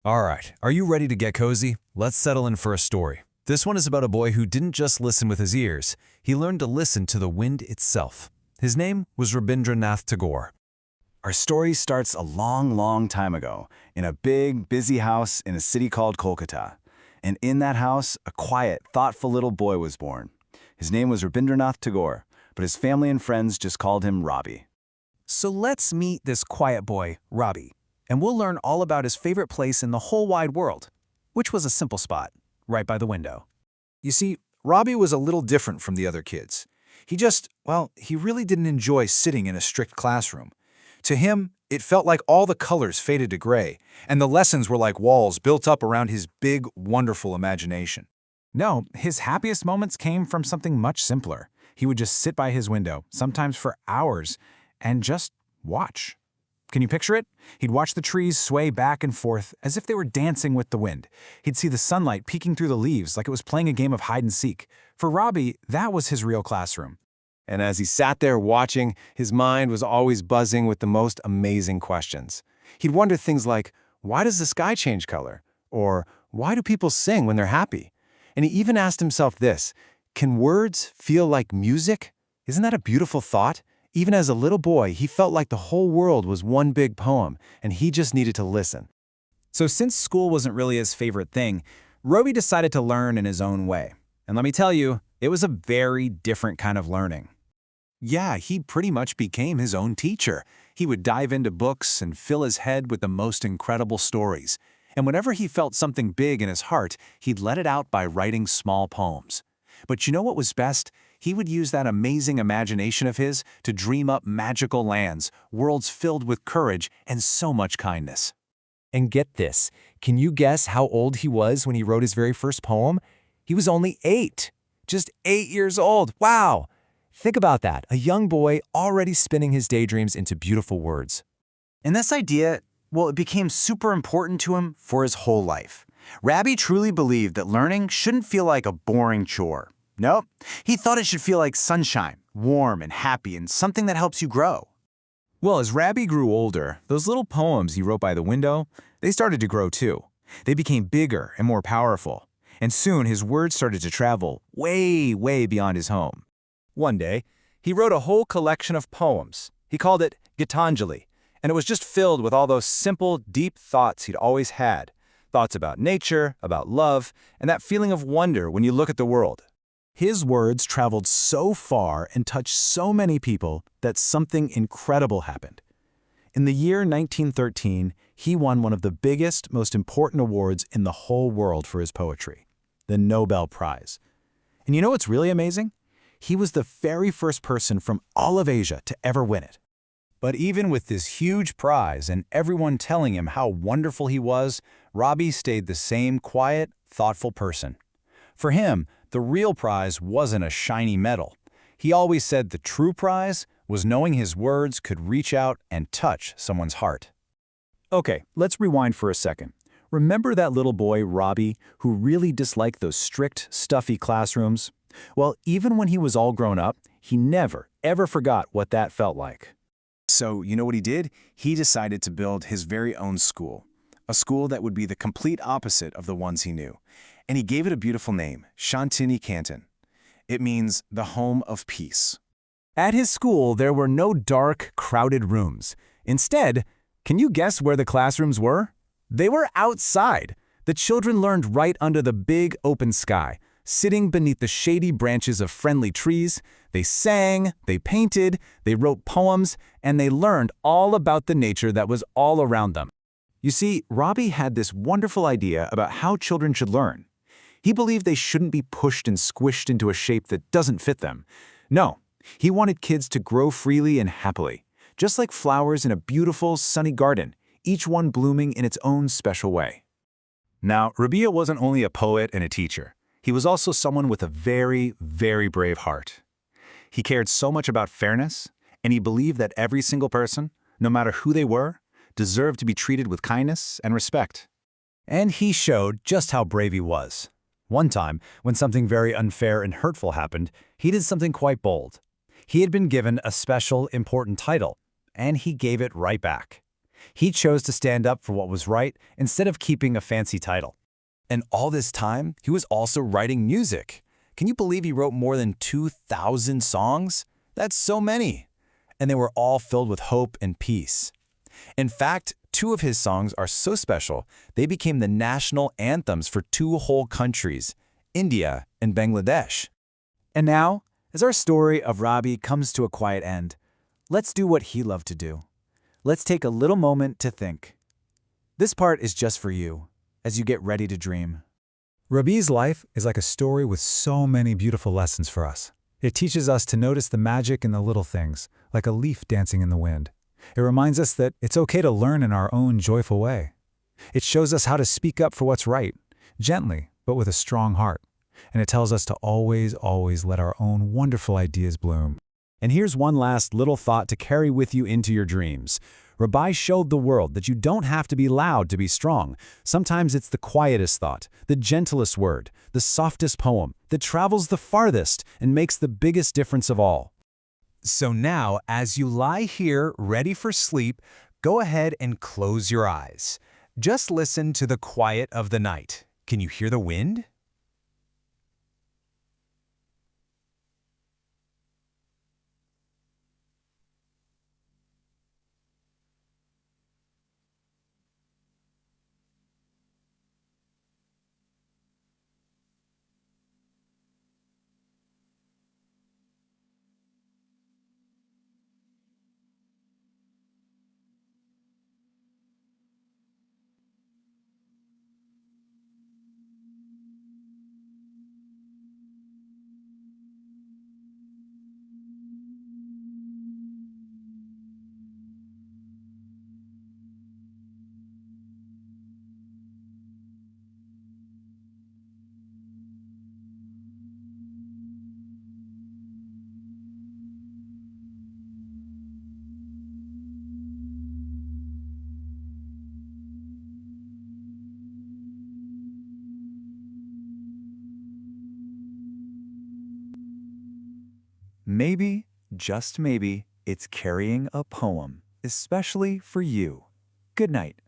All right, are you ready to get cozy? Let's settle in for a story. This one is about a boy who didn't just listen with his ears, he learned to listen to the wind itself. His name was Rabindranath Tagore. Our story starts a long, long time ago in a big, busy house in a city called Kolkata. And in that house, a quiet, thoughtful little boy was born. His name was Rabindranath Tagore, but his family and friends just called him Rabi. So let's meet this quiet boy, Rabi, and we'll learn all about his favorite place in the whole wide world, which was a simple spot, right by the window. You see, Rabi was a little different from the other kids. He really didn't enjoy sitting in a strict classroom. To him, it felt like all the colors faded to gray, and the lessons were like walls built up around his big, wonderful imagination. No, his happiest moments came from something much simpler. He would just sit by his window, sometimes for hours, and just watch. Can you picture it? He'd watch the trees sway back and forth as if they were dancing with the wind. He'd see the sunlight peeking through the leaves like it was playing a game of hide and seek. For Rabi, that was his real classroom. And as he sat there watching, his mind was always buzzing with the most amazing questions. He'd wonder things like, why does the sky change color? Or why do people sing when they're happy? And he even asked himself this, can words feel like music? Isn't that a beautiful thought? Even as a little boy, he felt like the whole world was one big poem, and he just needed to listen. So since school wasn't really his favorite thing, Rabi decided to learn in his own way. And let me tell you, it was a very different kind of learning. Yeah, he pretty much became his own teacher. He would dive into books and fill his head with the most incredible stories. And whenever he felt something big in his heart, he'd let it out by writing small poems. But you know what was best? He would use that amazing imagination of his to dream up magical lands, worlds filled with courage and so much kindness. And get this, can you guess how old he was when he wrote his very first poem? He was only 8. Just 8 years old. Wow! Think about that, a young boy already spinning his daydreams into beautiful words. And this idea, it became super important to him for his whole life. Rabi truly believed that learning shouldn't feel like a boring chore. Nope, he thought it should feel like sunshine, warm and happy, and something that helps you grow. Well, as Rabi grew older, those little poems he wrote by the window, they started to grow too. They became bigger and more powerful. And soon his words started to travel way, way beyond his home. One day, he wrote a whole collection of poems. He called it Gitanjali, and it was just filled with all those simple, deep thoughts he'd always had. Thoughts about nature, about love, and that feeling of wonder when you look at the world. His words traveled so far and touched so many people that something incredible happened. In the year 1913, he won one of the biggest, most important awards in the whole world for his poetry, the Nobel Prize. And you know what's really amazing? He was the very first person from all of Asia to ever win it. But even with this huge prize and everyone telling him how wonderful he was, Rabi stayed the same quiet, thoughtful person. For him, the real prize wasn't a shiny medal. He always said the true prize was knowing his words could reach out and touch someone's heart. Okay, let's rewind for a second. Remember that little boy, Rabi, who really disliked those strict, stuffy classrooms? Well, even when he was all grown up, he never, ever forgot what that felt like. So, you know what he did? He decided to build his very own school. A school that would be the complete opposite of the ones he knew. And he gave it a beautiful name, Shanti-Nikantan. It means the home of peace. At his school, there were no dark, crowded rooms. Instead, can you guess where the classrooms were? They were outside. The children learned right under the big open sky, sitting beneath the shady branches of friendly trees. They sang, they painted, they wrote poems, and they learned all about the nature that was all around them. You see, Rabi had this wonderful idea about how children should learn. He believed they shouldn't be pushed and squished into a shape that doesn't fit them. No, he wanted kids to grow freely and happily, just like flowers in a beautiful, sunny garden, each one blooming in its own special way. Now, Rabi wasn't only a poet and a teacher. He was also someone with a very, very brave heart. He cared so much about fairness, and he believed that every single person, no matter who they were, deserved to be treated with kindness and respect. And he showed just how brave he was. One time, when something very unfair and hurtful happened, he did something quite bold. He had been given a special, important title, and he gave it right back. He chose to stand up for what was right instead of keeping a fancy title. And all this time, he was also writing music. Can you believe he wrote more than 2,000 songs? That's so many. And they were all filled with hope and peace. In fact, 2 of his songs are so special, they became the national anthems for 2 whole countries, India and Bangladesh. And now, as our story of Rabi comes to a quiet end, let's do what he loved to do. Let's take a little moment to think. This part is just for you, as you get ready to dream. Rabi's life is like a story with so many beautiful lessons for us. It teaches us to notice the magic in the little things, like a leaf dancing in the wind. It reminds us that it's okay to learn in our own joyful way. It shows us how to speak up for what's right, gently, but with a strong heart. And it tells us to always let our own wonderful ideas bloom. And here's one last little thought to carry with you into your dreams. Rabi showed the world that you don't have to be loud to be strong. Sometimes it's the quietest thought, the gentlest word, the softest poem that travels the farthest and makes the biggest difference of all. So now, as you lie here ready for sleep, go ahead and close your eyes. Just listen to the quiet of the night. Can you hear the wind? Maybe, just maybe, it's carrying a poem, especially for you. Good night.